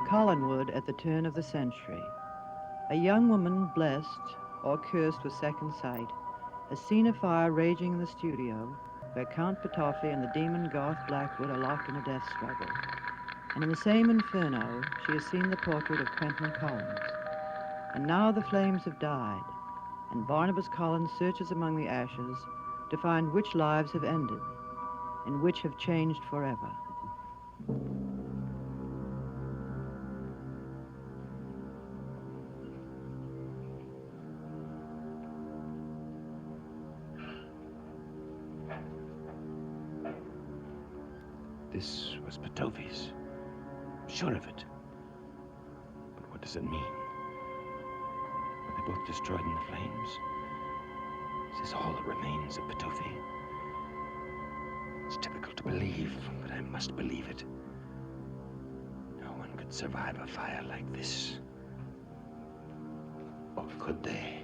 Collinwood at the turn of the century. A young woman blessed or cursed with second sight has seen a fire raging in the studio where Count Petofi and the demon Garth Blackwood are locked in a death struggle. And in the same inferno, she has seen the portrait of Quentin Collins. And now the flames have died, and Barnabas Collins searches among the ashes to find which lives have ended and which have changed forever. This was Petofi's. I'm sure of it. But what does it mean? Were they both destroyed in the flames? Is this all that remains of Petofi? It's difficult to believe, but I must believe it. No one could survive a fire like this. Or could they?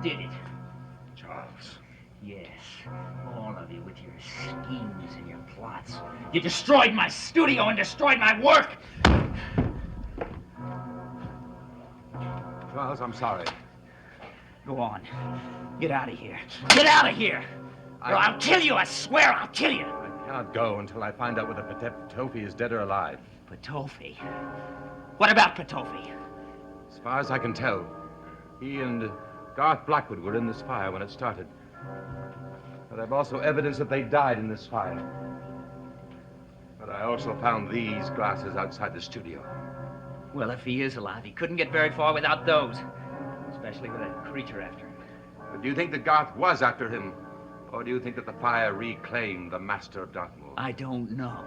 Did it. Charles. Yes, all of you with your schemes and your plots. You destroyed my studio and destroyed my work! Charles, I'm sorry. Go on. Get out of here. Get out of here! Or I'll kill you, I swear I'll kill you! I cannot go until I find out whether Petofi is dead or alive. Petofi? What about Petofi? As far as I can tell, he and Garth Blackwood were in this fire when it started. But I've also evidence that they died in this fire. But I also found these glasses outside the studio. Well, if he is alive, he couldn't get very far without those. Especially with that creature after him. But do you think that Garth was after him? Or do you think that the fire reclaimed the Master of Dartmoor? I don't know.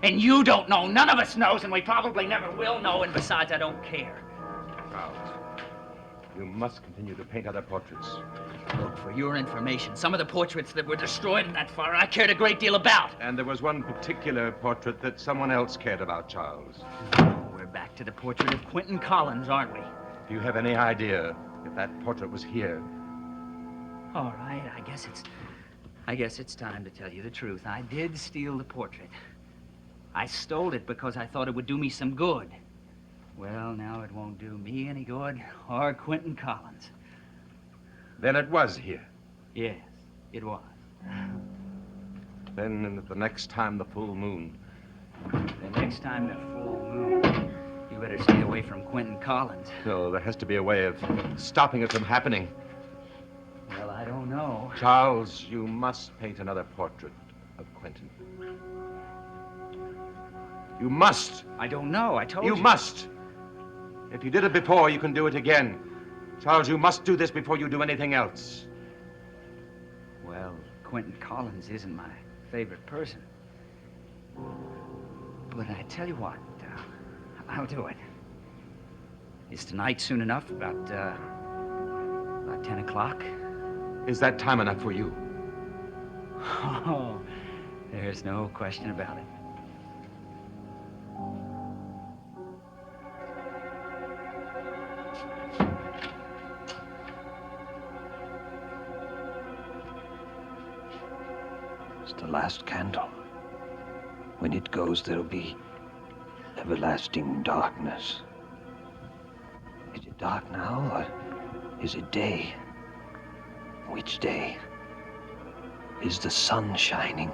And you don't know. None of us knows, and we probably never will know. And besides, I don't care. Charles, you must continue to paint other portraits. Look, for your information, some of the portraits that were destroyed in that fire I cared a great deal about. And there was one particular portrait that someone else cared about, Charles. Oh, we're back to the portrait of Quentin Collins, aren't we? Do you have any idea if that portrait was here? All right, I guess it's time to tell you the truth. I did steal the portrait. I stole it because I thought it would do me some good. Well, now it won't do me any good, or Quentin Collins. Then it was here. Yes, it was. Then the next time the full moon. The next time the full moon, you better stay away from Quentin Collins. No, there has to be a way of stopping it from happening. Well, I don't know. Charles, you must paint another portrait of Quentin. You must. I don't know, I told you. You must. If you did it before, you can do it again. Charles, you must do this before you do anything else. Well, Quentin Collins isn't my favorite person. But I tell you what, I'll do it. Is tonight soon enough? About 10 o'clock? Is that time enough for you? Oh, there's no question about it. It's the last candle. When it goes, there'll be everlasting darkness. Is it dark now, or is it day? Which day? Is the sun shining?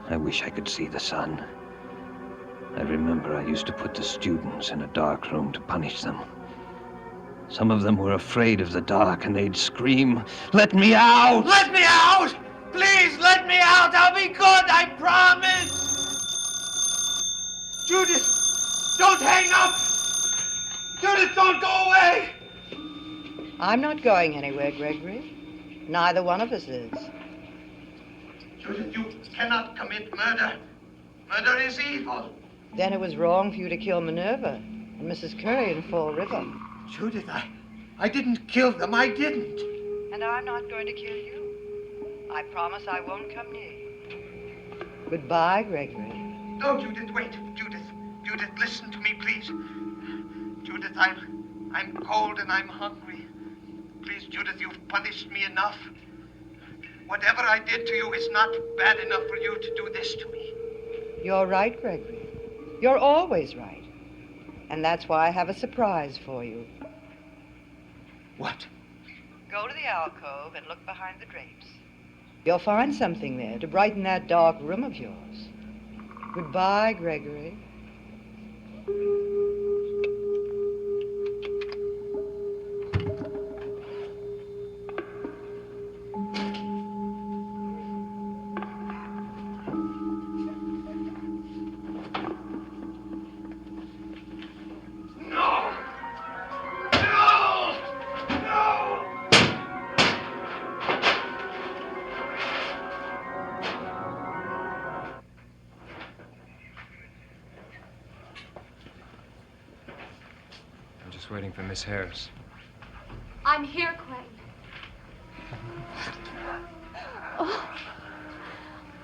I wish I could see the sun. I remember I used to put the students in a dark room to punish them. Some of them were afraid of the dark, and they'd scream, "Let me out! Let me out! Please, let me out! I'll be good, I promise! Judith, don't hang up! Judith, don't go away! I'm not going anywhere, Gregory. Neither one of us is. Judith, you cannot commit murder. Murder is evil. Then it was wrong for you to kill Minerva and Mrs. Curry in Fall River. Judith, I didn't kill them. I didn't. And I'm not going to kill you. I promise I won't come near you. Goodbye, Gregory. No, Judith, wait. Judith, listen to me, please. Judith, I'm cold and I'm hungry. Please, Judith, you've punished me enough. Whatever I did to you is not bad enough for you to do this to me. You're right, Gregory. You're always right. And that's why I have a surprise for you. What? Go to the alcove and look behind the drapes. You'll find something there to brighten that dark room of yours. Goodbye, Gregory. Waiting for Miss Harris. I'm here, Quentin. Oh,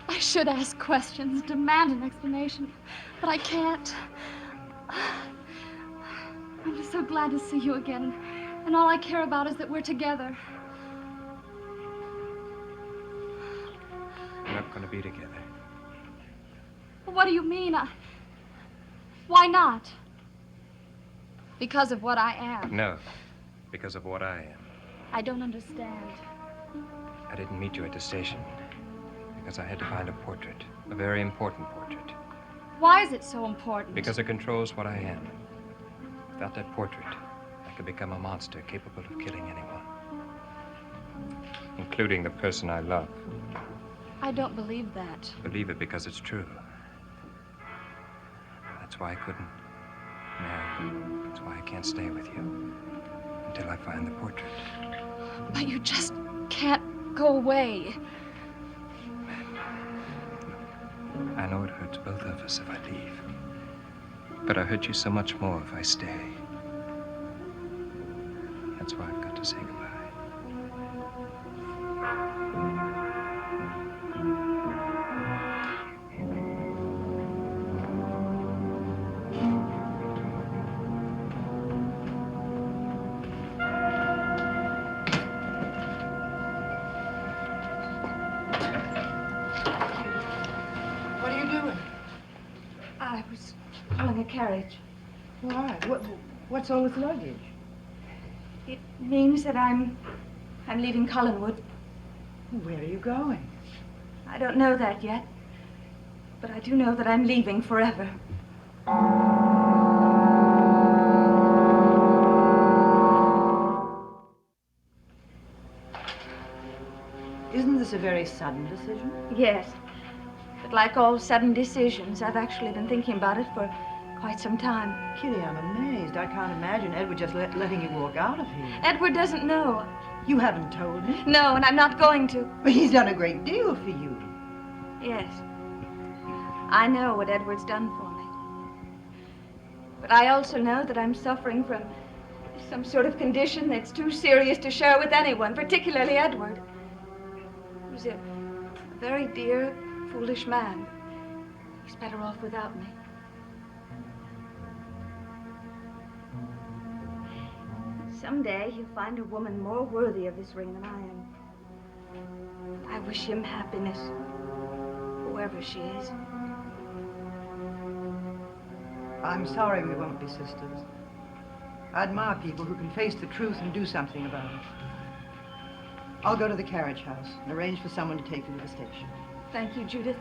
I should ask questions, demand an explanation, but I can't. I'm just so glad to see you again, and all I care about is that we're together. We're not going to be together. What do you mean? Why not? Because of what I am. No, because of what I am. I don't understand. I didn't meet you at the station because I had to find a portrait, a very important portrait. Why is it so important? Because it controls what I am. Without that portrait, I could become a monster capable of killing anyone, including the person I love. I don't believe that. Believe it because it's true. That's why I couldn't marry you. That's why I can't stay with you until I find the portrait. But you just can't go away. I know it hurts both of us if I leave. But I hurt you so much more if I stay. That's why I've got to say goodbye. Carriage. Why? What's all this luggage? It means that I'm leaving Collinwood. Where are you going? I don't know that yet, but I do know that I'm leaving forever. Isn't this a very sudden decision? Yes, but like all sudden decisions, I've actually been thinking about it for quite some time. Kitty, I'm amazed. I can't imagine Edward just letting you walk out of here. Edward doesn't know. You haven't told him? No, and I'm not going to. But he's done a great deal for you. Yes. I know what Edward's done for me. But I also know that I'm suffering from some sort of condition that's too serious to share with anyone, particularly Edward. He's a very dear, foolish man. He's better off without me. Someday he'll find a woman more worthy of this ring than I am. I wish him happiness, whoever she is. I'm sorry we won't be sisters. I admire people who can face the truth and do something about it. I'll go to the carriage house and arrange for someone to take you to the station. Thank you, Judith.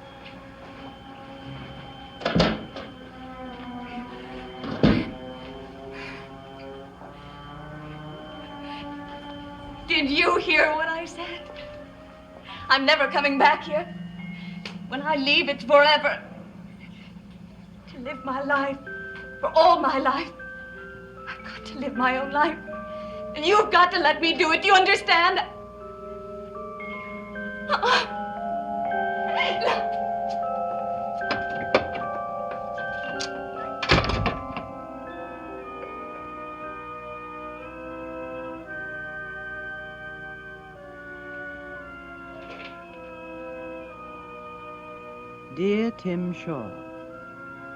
Did you hear what I said? I'm never coming back here. When I leave, it's forever. To live my life, for all my life. I've got to live my own life. And you've got to let me do it. Do you understand? Dear Tim Shaw,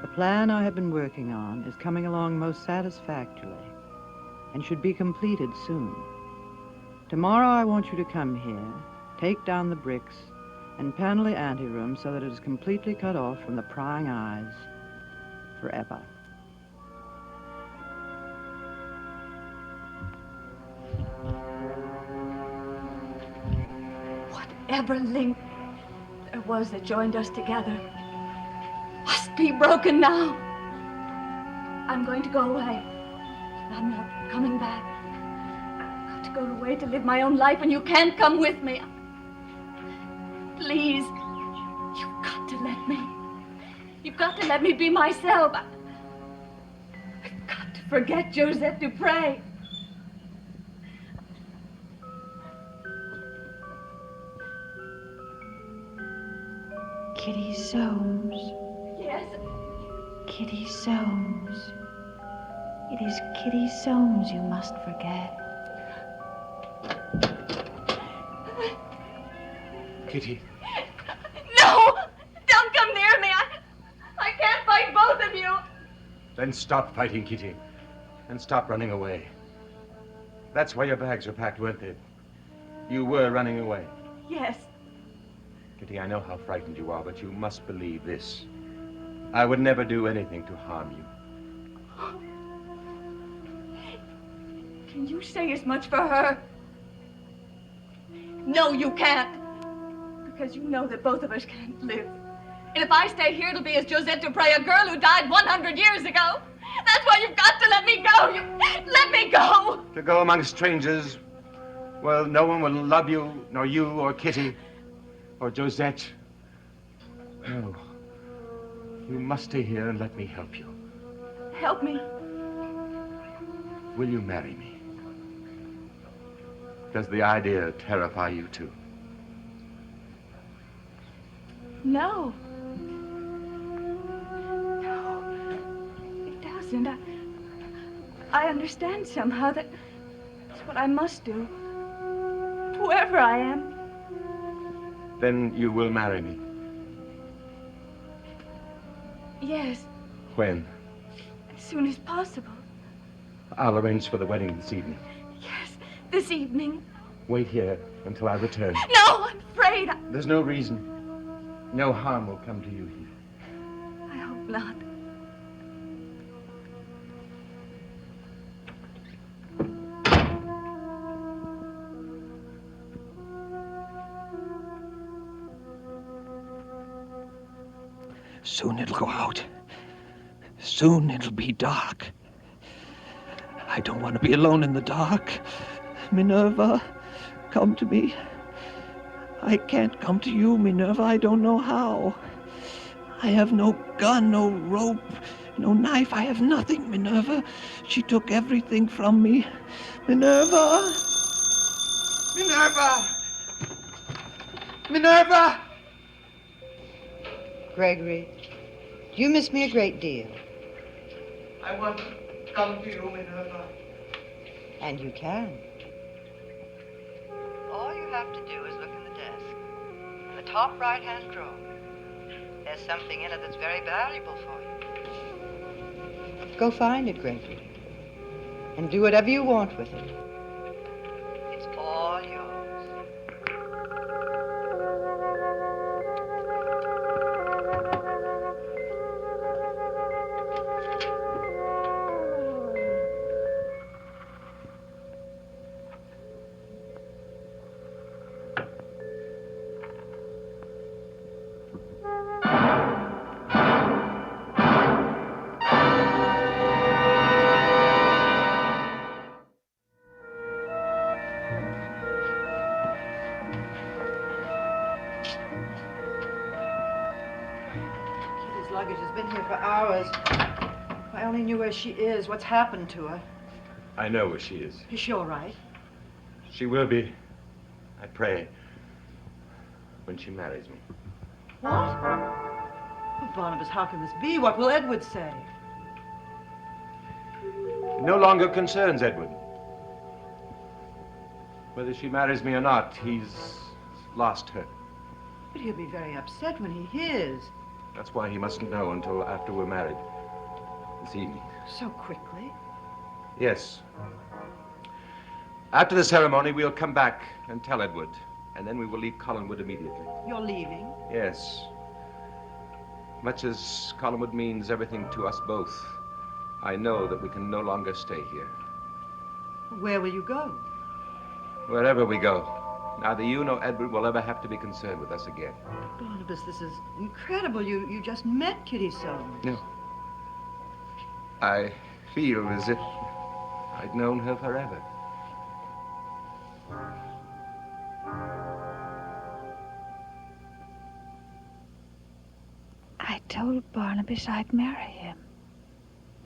the plan I have been working on is coming along most satisfactorily and should be completed soon. Tomorrow I want you to come here, take down the bricks, and panel the anteroom so that it is completely cut off from the prying eyes forever. Whatever link there was that joined us together must be broken now. I'm going to go away. I'm not coming back. I've got to go away to live my own life, and you can't come with me. Please, you've got to let me. You've got to let me be myself. I've got to forget Josette Dupre. Kitty Soames. Yes? Kitty Soames. It is Kitty Soames you must forget. Kitty. No! Don't come near me. I can't fight both of you. Then stop fighting, Kitty. And stop running away. That's why your bags are packed, weren't they? You were running away. Yes. Kitty, I know how frightened you are, but you must believe this. I would never do anything to harm you. Can you say as much for her? No, you can't. Because you know that both of us can't live. And if I stay here, it'll be as Josette Dupre, a girl who died 100 years ago. That's why you've got to let me go. Let me go. To go among strangers, well, no one will love you, nor you, or Kitty, or Josette. No. You must stay here and let me help you. Help me. Will you marry me? Does the idea terrify you, too? No. No, it doesn't. I understand somehow that it's what I must do. Whoever I am. Then you will marry me. Yes, When? as soon as possible. I'll arrange for the wedding this evening. Yes, this evening. Wait here until I return. No, I'm afraid. There's no reason. No harm will come to you here. I hope not. Soon it'll go out. Soon it'll be dark. I don't want to be alone in the dark. Minerva, come to me. I can't come to you, Minerva. I don't know how. I have no gun, no rope, no knife. I have nothing, Minerva. She took everything from me. Minerva! Minerva! Minerva! Gregory, you miss me a great deal. I want to come to you, Minerva. And you can. All you have to do is look in the desk. In the top right-hand drawer. There's something in it that's very valuable for you. Go find it, Gregory. And do whatever you want with it. It's all yours. luggage has been here for hours. If I only knew where she is, what's happened to her. I know where she is. Is she all right? She will be, I pray, when she marries me. What? Oh, Barnabas, how can this be? What will Edward say? It no longer concerns Edward. Whether she marries me or not, he's lost her. But he'll be very upset when he hears. That's why he mustn't know until after we're married. This evening. So quickly? Yes. After the ceremony, we'll come back and tell Edward. And then we will leave Collinwood immediately. You're leaving? Yes. Much as Collinwood means everything to us both, I know that we can no longer stay here. Where will you go? Wherever we go, neither you nor Edward will ever have to be concerned with us again. Barnabas, this is incredible. You just met Kitty Soames. No. I feel as if I'd known her forever. I told Barnabas I'd marry him.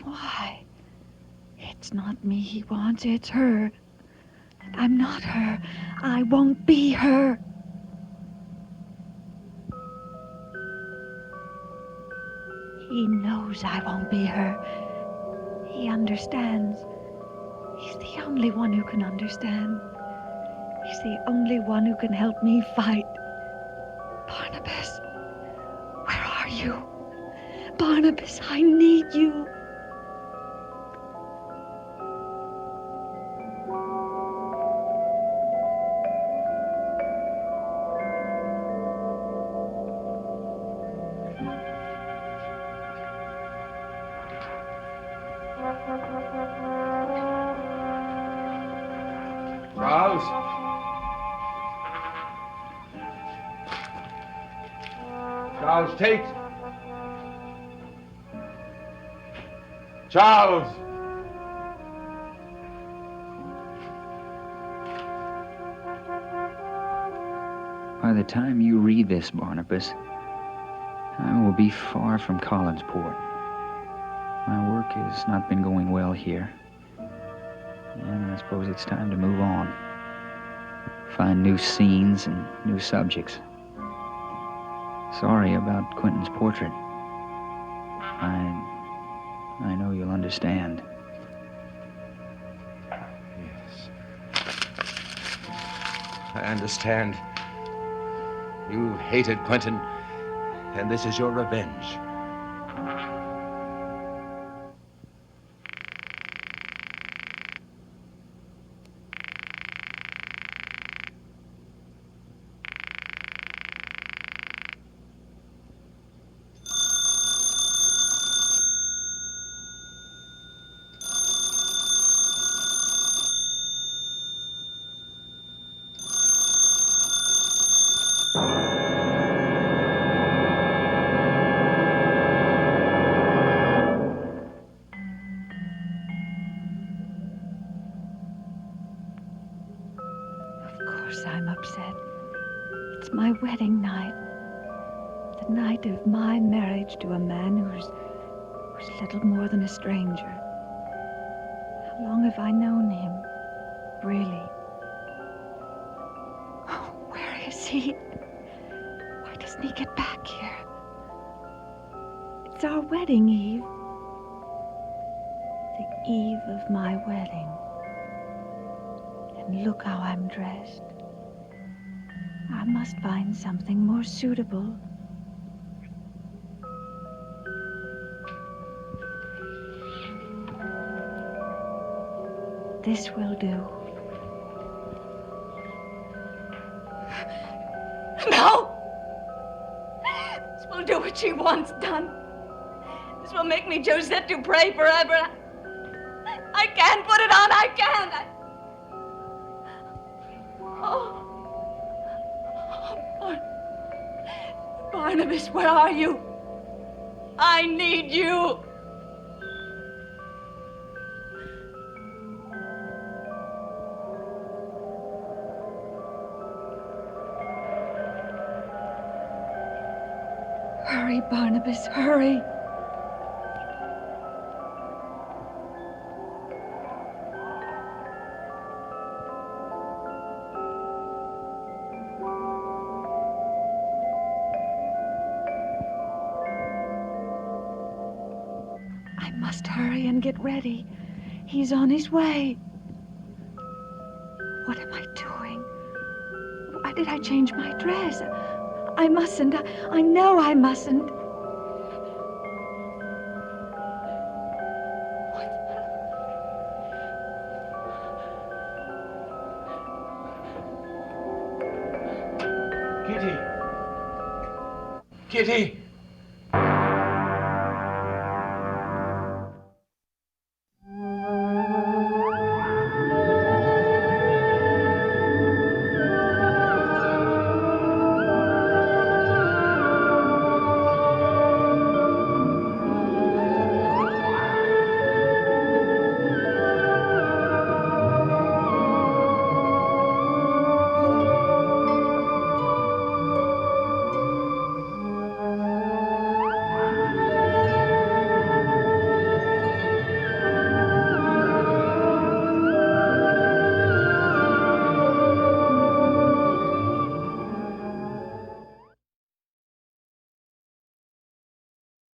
Why? It's not me he wants, it's her. I'm not her. I won't be her. He knows I won't be her. He understands. He's the only one who can understand. He's the only one who can help me fight. Barnabas, where are you? Barnabas, I need you. Charles? Charles Tate? Charles! By the time you read this, Barnabas, I will be far from Collinsport. My work has not been going well here. And I suppose it's time to move on. Find new scenes and new subjects. Sorry about Quentin's portrait. I know you'll understand. Yes. I understand. You hated Quentin, and this is your revenge. I'm upset. It's my wedding night. The night of my marriage to a man who's little more than a stranger. How long have I known him? Really? Oh, where is he? Why doesn't he get back here? It's our wedding eve. The eve of my wedding. And look how I'm dressed. I must find something more suitable. This will do. No! This will do what she wants done. This will make me Josette Dupre forever. I can't put it on. I can't. Barnabas, where are you? I need you. Hurry, Barnabas, hurry. I must hurry and get ready. He's on his way. What am I doing? Why did I change my dress? I mustn't. I know I mustn't. Kitty! Kitty!